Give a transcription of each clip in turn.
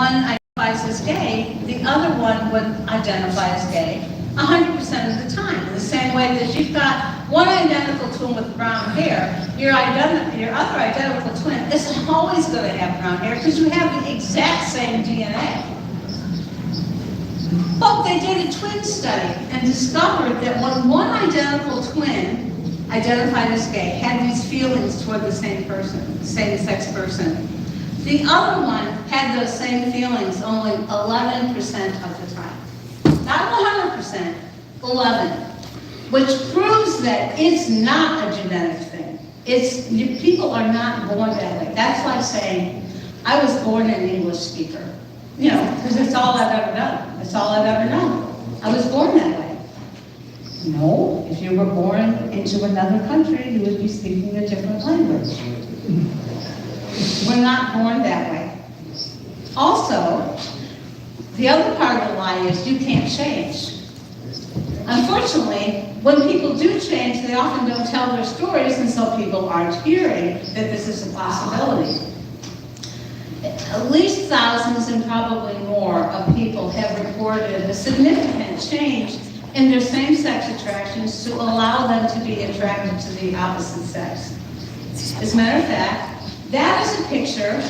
one identifies as gay, the other one would identify as gay 100% of the time. In the same way that you've got one identical twin with brown hair, your other identical twin isn't always going to have brown hair because you have the exact same DNA. But they did a twin study and discovered that when one identical twin identified as gay had these feelings toward the same person, same-sex person, the other one had those same feelings only 11% of the time. Not 100%, 11. Which proves that it's not a genetic thing. People are not born that way. That's like saying, I was born an English speaker. You know, because it's all I've ever done. It's all I've ever known. I was born that way. No, if you were born into another country, you would be speaking a different language. We're not born that way. Also, the other part of the lie is you can't change. Unfortunately, when people do change, they often don't tell their stories, and so people aren't hearing that this is a possibility. At least thousands and probably more of people have reported a significant change in their same-sex attractions to allow them to be attracted to the opposite sex. As a matter of fact, that is a picture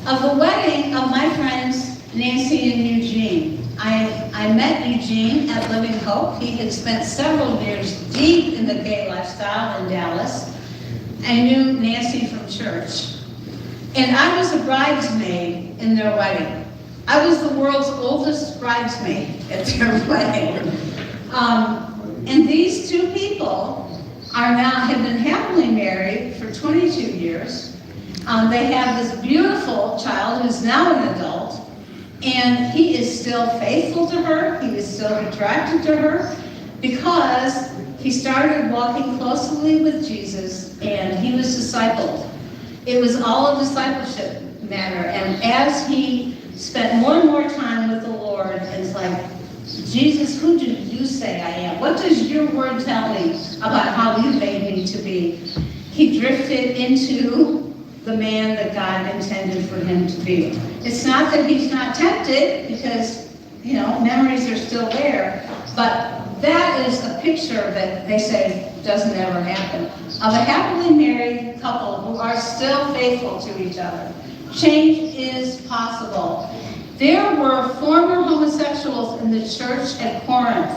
of the wedding of my friends Nancy and Eugene. I met Eugene at Living Hope. He had spent several years deep in the gay lifestyle in Dallas. I knew Nancy from church. And I was a bridesmaid in their wedding. I was the world's oldest bridesmaid at their wedding. And these two people have been happily married for 22 years. They have this beautiful child who's now an adult. And he is still faithful to her, he is still attracted to her, because he started walking closely with Jesus and he was discipled. It was all a discipleship matter, and as he spent more and more time with the Lord, it's like, Jesus, who do you say I am? What does your word tell me about how you made me to be? He drifted into the man that God intended for him to be. It's not that he's not tempted, because, you know, memories are still there, but that is a picture that they say doesn't ever happen, of a happily married couple who are still faithful to each other. Change is possible. There were former homosexuals in the church at Corinth.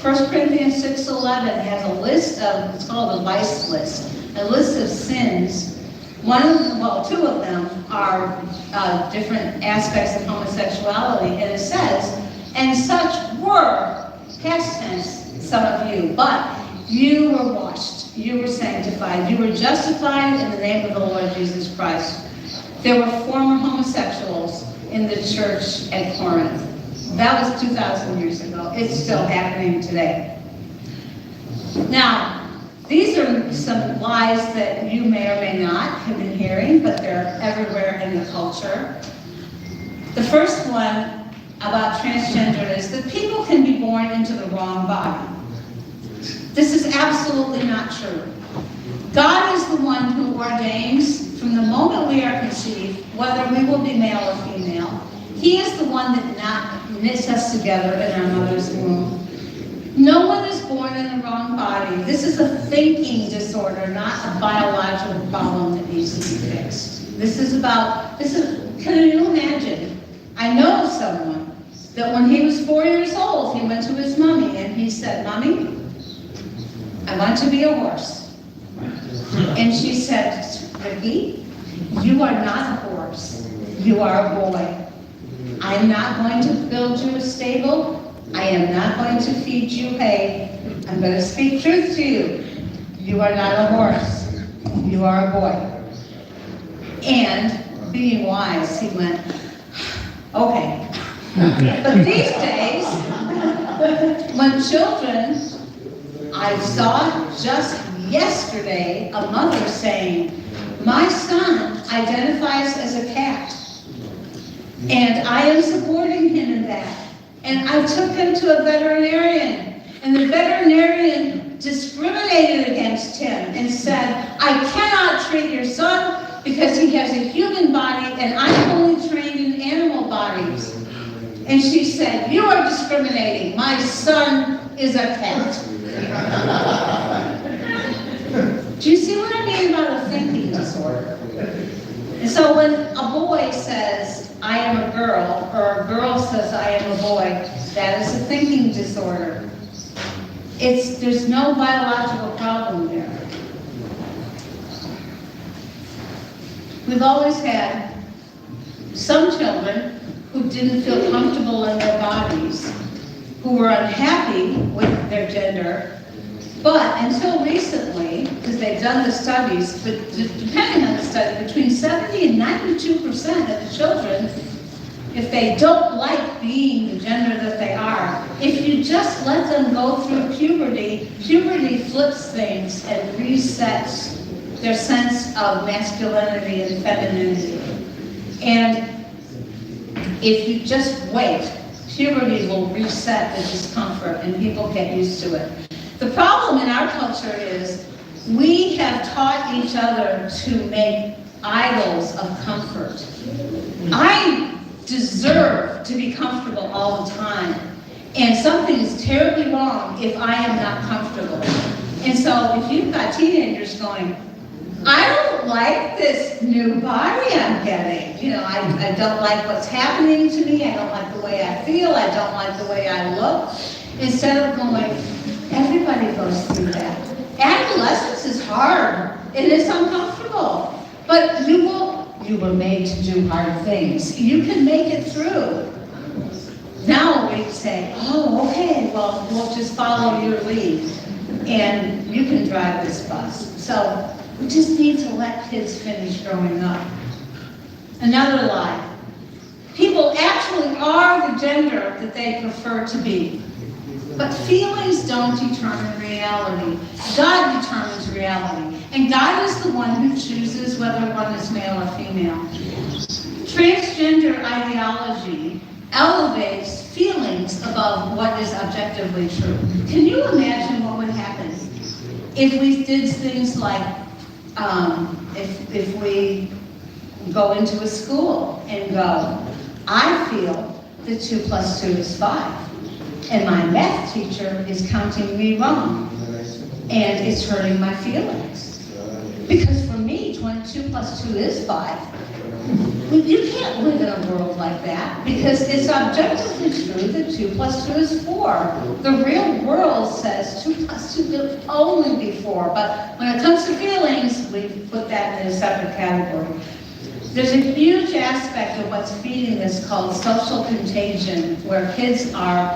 1 Corinthians 6:11 has a list of, it's called a vice list, a list of sins. One of them, well, two of them are different aspects of homosexuality, and it says, and such were, past tense, some of you, but you were washed, you were sanctified, you were justified in the name of the Lord Jesus Christ. There were former homosexuals in the church at Corinth. That was 2,000 years ago. It's still happening today. Now, these are some lies that you may or may not have been hearing, but they're everywhere in the culture. The first one about transgender is that people can be born into the wrong body. This is absolutely not true. God is the one who ordains from the moment we are conceived whether we will be male or female. He is the one that knits us together in our mother's womb. No one is born in the wrong body. This is a thinking disorder, not a biological problem that needs to be fixed. Can you imagine? I know of someone that when he was 4 years old, he went to his mommy and he said, Mommy, I want to be a horse. And she said, Ricky, you are not a horse. You are a boy. I am not going to build you a stable. I am not going to feed you hay. I'm going to speak truth to you. You are not a horse. You are a boy. And being wise, he went, okay. But these days, when children, I saw just yesterday a mother saying, my son identifies as a cat, and I am supporting him in that. And I took him to a veterinarian, and the veterinarian discriminated against him and said, I cannot treat your son because he has a human body and I'm only trained in animal body. bodies. And she said, "You are discriminating. My son is a cat." Do you see what I mean about a thinking disorder? And so when a boy says, "I am a girl," or a girl says, "I am a boy," that is a thinking disorder. There's no biological problem there. We've always had some children who didn't feel comfortable in their bodies, who were unhappy with their gender, but until recently, because they've done the studies, but depending on the study, between 70 and 92% of the children, if they don't like being the gender that they are, if you just let them go through puberty, puberty flips things and resets their sense of masculinity and femininity. And if you just wait, puberty will reset the discomfort and people get used to it. The problem in our culture is we have taught each other to make idols of comfort. I deserve to be comfortable all the time, and something is terribly wrong if I am not comfortable. And so if you've got teenagers going, "I don't like this new body I'm getting. I don't like what's happening to me. I don't like the way I feel. I don't like the way I look." Instead of going, everybody goes through that. Adolescence is hard. It is uncomfortable. But you were made to do hard things. You can make it through. Now we say, "Oh, okay, well, we'll just follow your lead. And you can drive this bus." So we just need to let kids finish growing up. Another lie. People actually are the gender that they prefer to be. But feelings don't determine reality. God determines reality. And God is the one who chooses whether one is male or female. Transgender ideology elevates feelings above what is objectively true. Can you imagine what would happen if we did things like, if we go into a school and go, "I feel that 2 + 2 is 5. And my math teacher is counting me wrong, and it's hurting my feelings. Because for me, 2 + 2 is 5. You can't live in a world like that, because it's objectively true that 2 + 2 is 4. The real world says 2 + 2 will only be 4, but when it comes to feelings, we put that in a separate category. There's a huge aspect of what's feeding this called social contagion, where kids are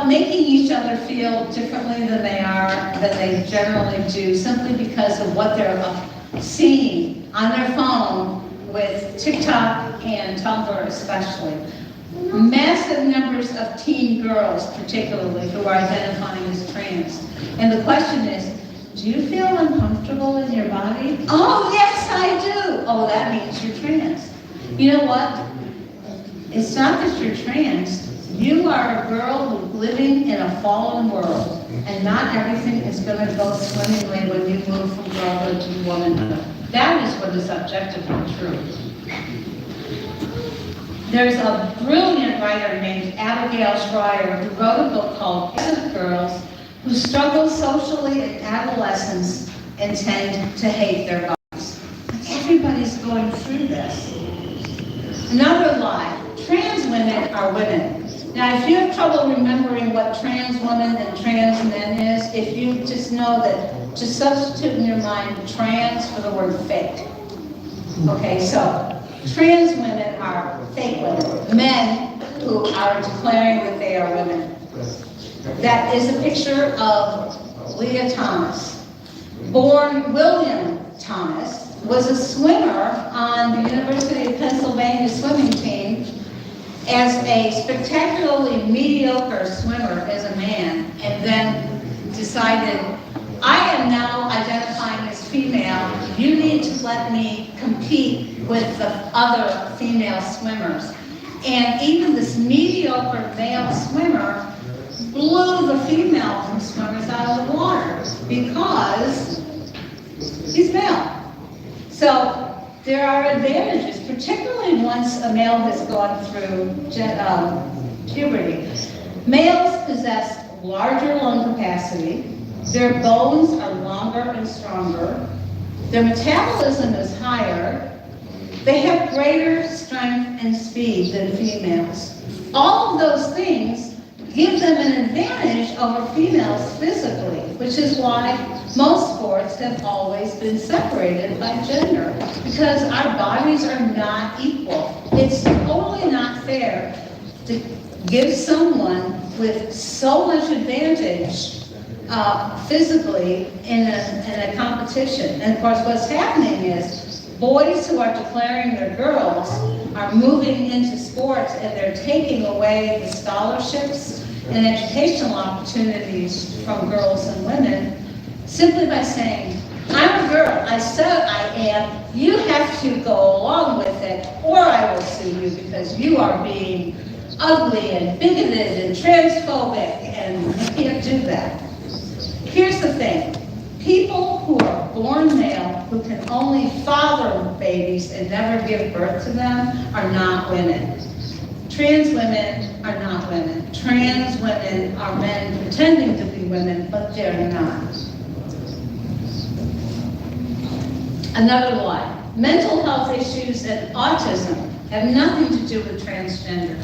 making each other feel differently than they generally do, simply because of what they're seeing on their phone with TikTok and Tumblr especially. Massive numbers of teen girls, particularly, who are identifying as trans. And the question is, do you feel uncomfortable in your body? "Oh, yes, I do." "Oh, that means you're trans." You know what? It's not that you're trans. You are a girl living in a fallen world, and not everything is going to go swimmingly when you move from girlhood to womanhood. That is what is objectively true. There's a brilliant writer named Abigail Schreier who wrote a book called Peasant Girls Who Struggle Socially in Adolescence and Tend to Hate Their Bodies. Everybody's going through this. Another lie. Trans women are women. Now, if you have trouble remembering what trans woman and trans men is, if you just know that, just substitute in your mind trans for the word fake. Okay, so trans women are fake women, men who are declaring that they are women. That is a picture of Leah Thomas. Born William Thomas, was a swimmer on the University of Pennsylvania swimming team, as a spectacularly mediocre swimmer as a man, and then decided, "I am now identifying as female, you need to let me compete with the other female swimmers." And even this mediocre male swimmer blew the female swimmers out of the water because he's male. So there are advantages particularly once a male has gone through puberty. Males possess larger lung capacity, their bones are longer and stronger, their metabolism is higher, they have greater strength and speed than females. All of those things give them an advantage over females physically, which is why most sports have always been separated by gender, because our bodies are not equal. It's totally not fair to give someone with so much advantage physically in a competition. And of course, what's happening is boys who are declaring they're girls are moving into sports, and they're taking away the scholarships and educational opportunities from girls and women simply by saying, I'm a girl, I said I am, you have to go along with it, or I will sue you because you are being ugly and bigoted and transphobic, and you can't do that. Here's the thing. People who are born male, who can only father babies and never give birth to them, are not women. Trans women are not women. Trans women are men pretending to be women, but they're not. Another lie. Mental health issues and autism have nothing to do with transgender.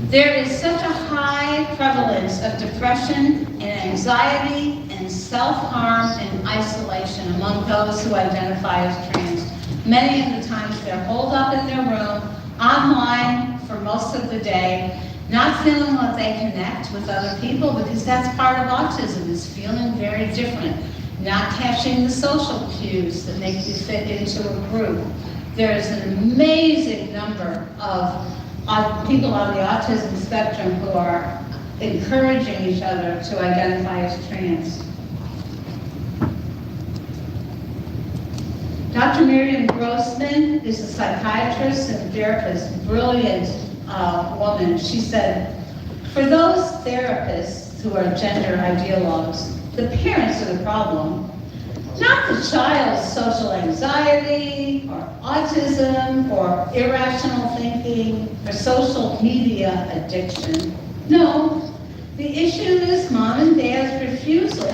There is such a high prevalence of depression and anxiety and self-harm and isolation among those who identify as trans. Many of the times they're holed up in their room, online for most of the day, not feeling like they connect with other people, because that's part of autism, is feeling very different, not catching the social cues that make you fit into a group. There's an amazing number of people on the autism spectrum who are encouraging each other to identify as trans. Dr. Miriam Grossman is a psychiatrist and therapist, brilliant woman. She said, for those therapists who are gender ideologues, the parents are the problem, not the child's social anxiety or autism or irrational thinking or social media addiction. No, the issue is mom and dad's refusal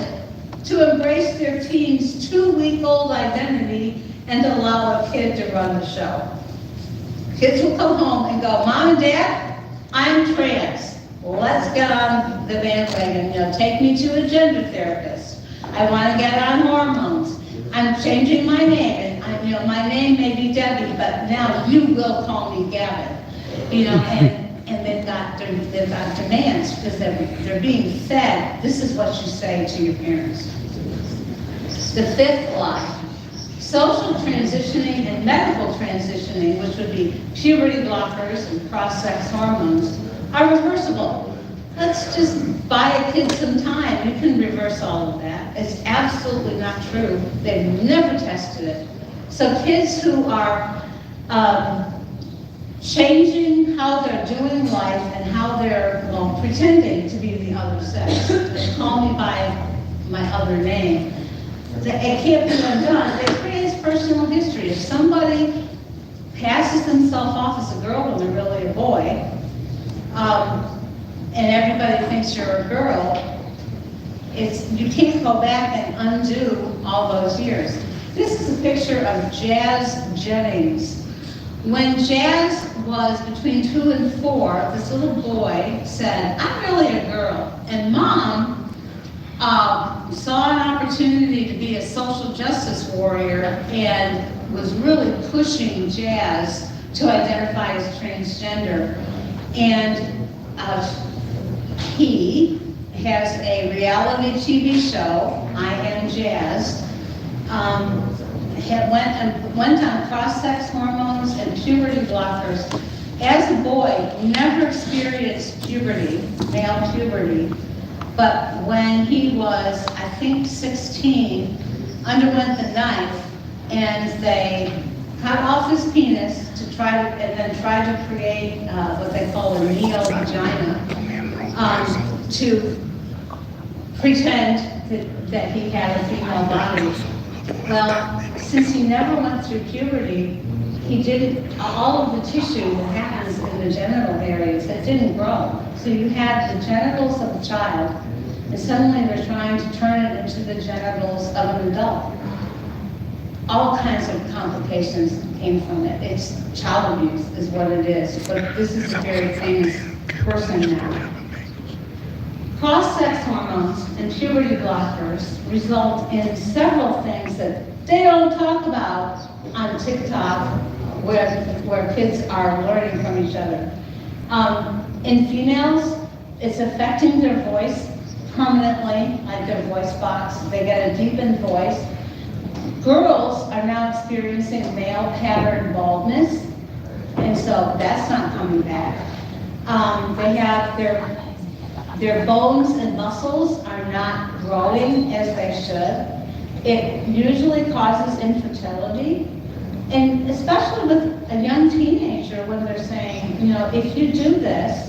to embrace their teen's 2-week-old identity and allow a kid to run the show. Kids will come home and go, Mom and Dad, I'm trans. Let's get on the bandwagon. Take me to a gender therapist. I want to get on hormones. I'm changing my name, and my name may be Debbie, but now you will call me Gavin. And they've got demands because they're being fed. This is what you say to your parents. The fifth lie. Social transitioning and medical transitioning, which would be puberty blockers and cross-sex hormones, are reversible. Let's just buy a kid some time. You can reverse all of that. It's absolutely not true. They've never tested it. So kids who are changing how they're doing life and how they're pretending to be the other sex, they call me by my other name, it can't be undone. It creates personal history. If somebody passes themselves off as a girl when they're really a boy, and everybody thinks you're a girl, you can't go back and undo all those years. This is a picture of Jazz Jennings. When Jazz was between 2 and 4, this little boy said, I'm really a girl. And Mom saw an opportunity to be a social justice warrior and was really pushing Jazz to identify as transgender. And he has a reality TV show, I Am Jazz, went on cross-sex hormones and puberty blockers. As a boy, never experienced puberty, male puberty, but when he was, I think, 16, underwent the knife, and they cut off his penis to try to create what they call a neo-vagina, to pretend that he had a female body. Well, since he never went through puberty, he didn't, all of the tissue that happens in the genital areas, it didn't grow. So you had the genitals of a child, and suddenly they're trying to turn it into the genitals of an adult. All kinds of complications came from it. It's child abuse is what it is, but this is a very famous person now. Cross-sex hormones and puberty blockers result in several things that they don't talk about on TikTok, where kids are learning from each other. In females, it's affecting their voice permanently, like their voice box. They get a deepened voice. Girls are now experiencing male pattern baldness, and so that's not coming back. They have their bones and muscles are not growing as they should. It usually causes infertility, and especially with a young teenager when they're saying, you know, if you do this,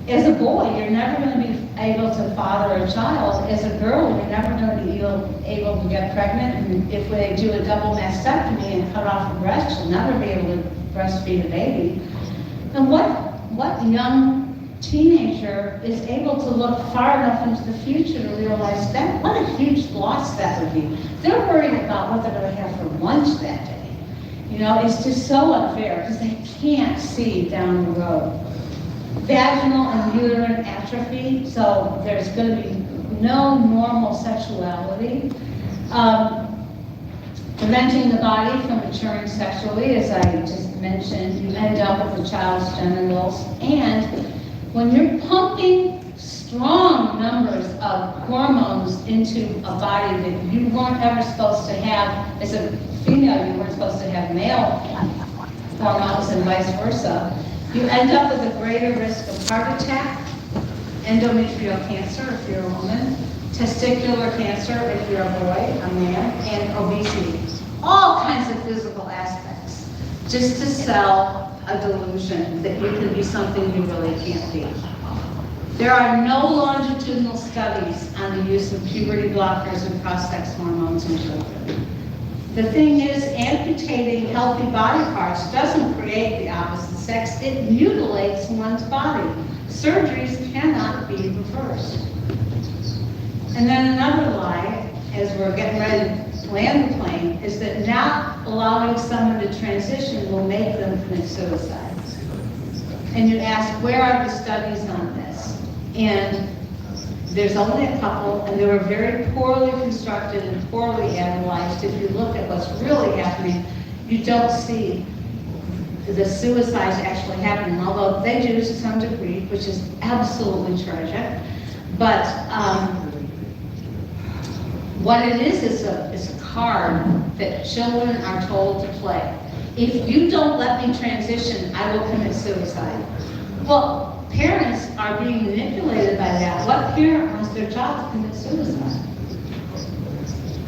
as a boy, you're never going to be able to father a child. As a girl, you're never going to be able to get pregnant. And if they do a double mastectomy and cut off a breast, you'll never be able to breastfeed a baby. And what young teenager is able to look far enough into the future to realize that what a huge loss that would be? They're worried about what they're going to have for lunch that day. You know, it's just so unfair because they can't see down the road. Vaginal and uterine atrophy, so there's going to be no normal sexuality. Preventing the body from maturing sexually, as I just mentioned, you end up with a child's genitals. And when you're pumping strong numbers of hormones into a body that you weren't ever supposed to have, as a female, you weren't supposed to have male hormones and vice versa, you end up with a greater risk of heart attack, endometrial cancer if you're a woman, testicular cancer if you're a boy, a man, and obesity. All kinds of physical aspects, just to sell a delusion that you can be something you really can't be. There are no longitudinal studies on the use of puberty blockers and cross-sex hormones in children. The thing is, amputating healthy body parts doesn't create the opposite sex, it mutilates one's body. Surgeries cannot be reversed. And then another lie, as we're getting ready to land the plane, is that not allowing someone to transition will make them commit suicide. And you ask, where are the studies on this? And there's only a couple, and they were very poorly constructed and poorly analyzed. If you look at what's really happening, you don't see the suicides actually happening, although they do to some degree, which is absolutely tragic. But what it is a card that children are told to play. If you don't let me transition, I will commit suicide. Well, parents are being manipulated by that. What parent wants their child to commit suicide?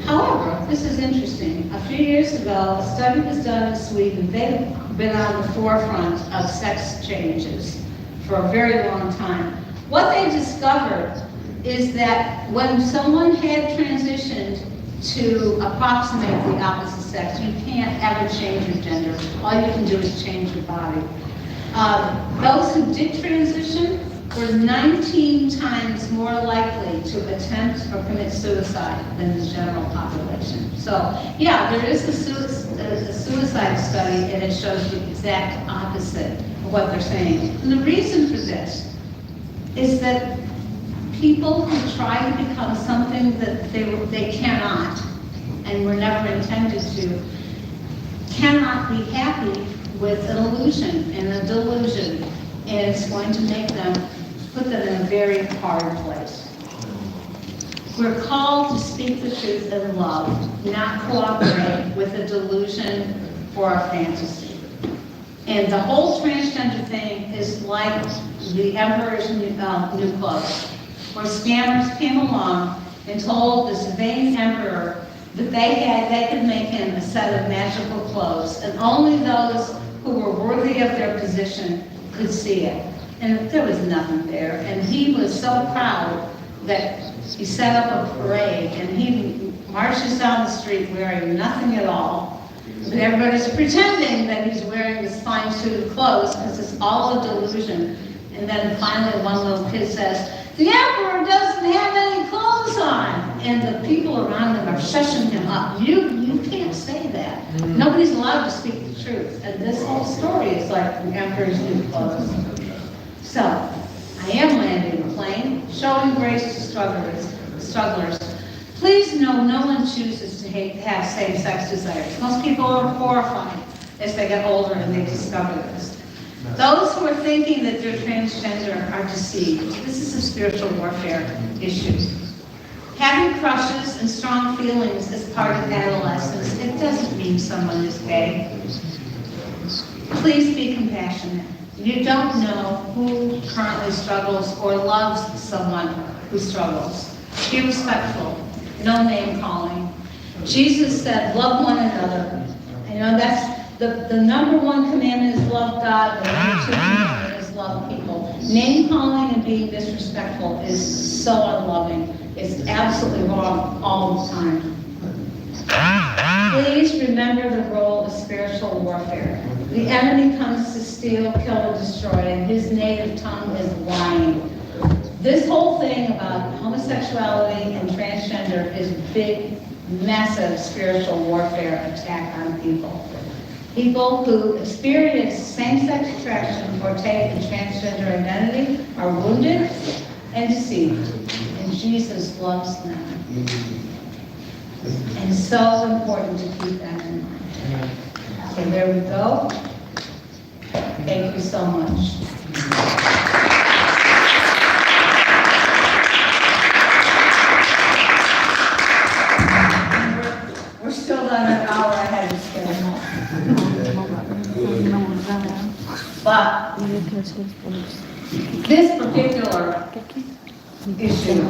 However, this is interesting. A few years ago, a study was done in Sweden. They've been on the forefront of sex changes for a very long time. What they discovered is that when someone had transitioned to approximate the opposite sex, you can't ever change your gender. All you can do is change your body. Those who did transition were 19 times more likely to attempt or commit suicide than the general population. So, yeah, there is a suicide study, and it shows the exact opposite of what they're saying. And the reason for this is that people who try to become something that they cannot, and were never intended to, cannot be happy with an illusion and a delusion, and it's going to make them, put them in a very hard place. We're called to speak the truth in love, not cooperate with a delusion or a fantasy. And the whole transgender thing is like the emperor's new clothes, where scammers came along and told this vain emperor that they could make him a set of magical clothes, and only those who were worthy of their position could see it. And there was nothing there. And he was so proud that he set up a parade, and he marches down the street wearing nothing at all. And everybody's pretending that he's wearing this fine suit of clothes because it's all a delusion. And then finally one little kid says, the emperor doesn't have any clothes on. And the people around him are shushing him up. You can't say that. Nobody's allowed to speak the truth. And this whole story is like the emperor's new clothes. So, I am landing the plane, showing grace to strugglers. Please know no one chooses to have same-sex desires. Most people are horrified as they get older and they discover this. Those who are thinking that they're transgender are deceived. This is a spiritual warfare issue. Having crushes and strong feelings is part of adolescence. It doesn't mean someone is gay. Please be compassionate. You don't know who currently struggles or loves someone who struggles. Be respectful. No name calling. Jesus said, love one another. You know, that's the number one commandment is love God, the number two commandment is love people. Name calling and being disrespectful is so unloving. It's absolutely wrong all the time. Please remember the role of spiritual warfare. The enemy comes to steal, kill, and destroy, and his native tongue is lying. This whole thing about homosexuality and transgender is big, massive spiritual warfare attack on people. People who experience same-sex attraction or take a transgender identity are wounded and deceived, and Jesus loves them. And it's so important to keep that in mind. So there we go. Thank you so much. We're still on an hour ahead of schedule. But this particular issue